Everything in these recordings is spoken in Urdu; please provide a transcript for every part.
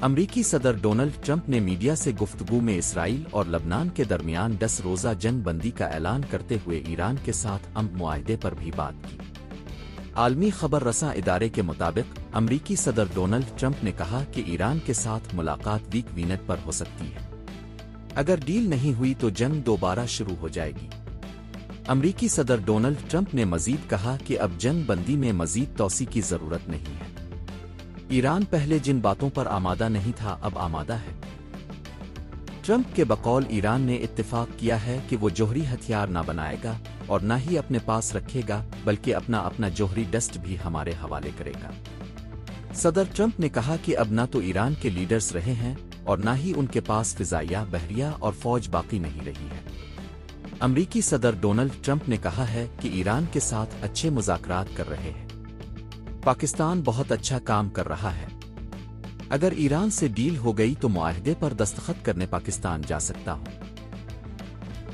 امریکی صدر ڈونلڈ ٹرمپ نے میڈیا سے گفتگو میں اسرائیل اور لبنان کے درمیان 10 روزہ جنگ بندی کا اعلان کرتے ہوئے ایران کے ساتھ امن معاہدے پر بھی بات کی۔ عالمی خبر رساں ادارے کے مطابق امریکی صدر ڈونلڈ ٹرمپ نے کہا کہ ایران کے ساتھ ملاقات ویک وینٹ پر ہو سکتی ہے۔ اگر ڈیل نہیں ہوئی تو جنگ دوبارہ شروع ہو جائے گی۔ امریکی صدر ڈونلڈ ٹرمپ نے مزید کہا کہ اب جنگ بندی میں مزید توسیع کی ضرورت نہیں ہے۔ ایران پہلے جن باتوں پر آمادہ نہیں تھا اب آمادہ ہے۔ ٹرمپ کے بقول ایران نے اتفاق کیا ہے کہ وہ جوہری ہتھیار نہ بنائے گا اور نہ ہی اپنے پاس رکھے گا بلکہ اپنا جوہری ڈسٹ بھی ہمارے حوالے کرے گا۔ صدر ٹرمپ نے کہا کہ اب نہ تو ایران کے لیڈرز رہے ہیں اور نہ ہی ان کے پاس فضائیہ، بحریہ اور فوج باقی نہیں رہی ہے۔ امریکی صدر ڈونلڈ ٹرمپ نے کہا ہے کہ ایران کے ساتھ اچھے مذاکرات کر رہے ہیں۔ پاکستان بہت اچھا کام کر رہا ہے۔ اگر ایران سے ڈیل ہو گئی تو معاہدے پر دستخط کرنے پاکستان جا سکتا ہوں۔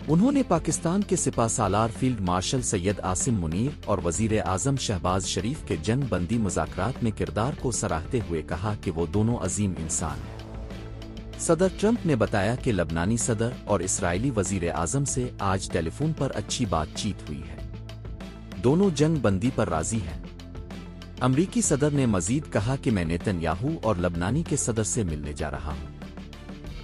انہوں نے پاکستان کے سپہ سالار فیلڈ مارشل سید عاصم منیر اور وزیر اعظم شہباز شریف کے جنگ بندی مذاکرات میں کردار کو سراہتے ہوئے کہا کہ وہ دونوں عظیم انسان ہیں۔ صدر ٹرمپ نے بتایا کہ لبنانی صدر اور اسرائیلی وزیر اعظم سے آج ٹیلی فون پر اچھی بات چیت ہوئی ہے۔ دونوں جنگ بندی پر راضی ہیں۔ امریکی صدر نے مزید کہا کہ میں نیتن یاہو اور لبنانی کے صدر سے ملنے جا رہا ہوں۔